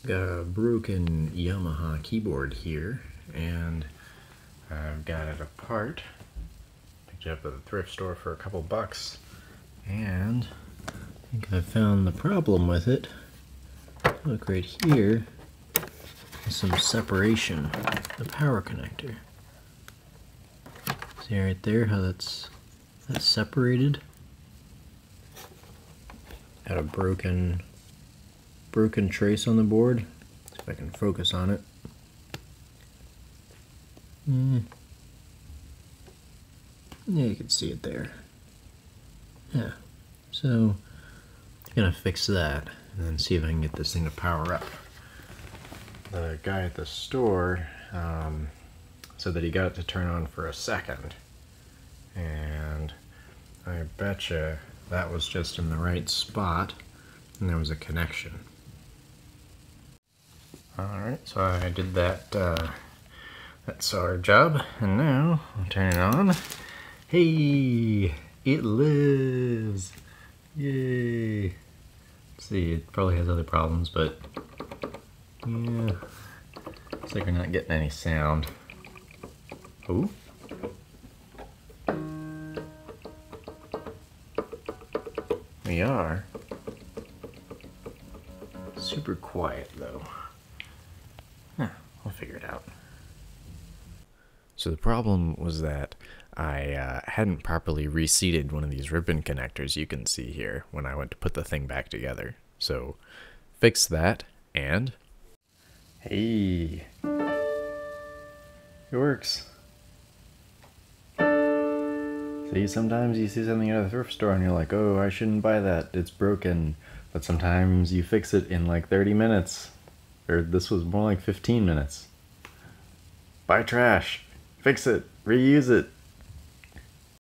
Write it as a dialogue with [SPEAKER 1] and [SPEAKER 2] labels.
[SPEAKER 1] Got a broken Yamaha keyboard here, and I've got it apart. Picked it up at the thrift store for a couple bucks, and I think I found the problem with it. Look right here, there's some separation, the power connector. See right there how that's separated? Got a broken trace on the board. See if I can focus on it. Yeah, you can see it there. Yeah, so I'm gonna fix that and then see if I can get this thing to power up. The guy at the store said that he got it to turn on for a second, and I betcha that was just in the right spot and there was a connection. Alright, so I did that SAR job, and now I'll turn it on. Hey, it lives! Yay! Let's see, it probably has other problems, but yeah, looks like we're not getting any sound. Ooh. We are. Super quiet though. We'll figure it out. So the problem was that I hadn't properly reseated one of these ribbon connectors you can see here when I went to put the thing back together. So fix that, and hey, it works. See, sometimes you see something at a thrift store and you're like, oh, I shouldn't buy that, it's broken. But sometimes you fix it in like 30 minutes. Or this was more like 15 minutes. Buy trash. Fix it. Reuse it.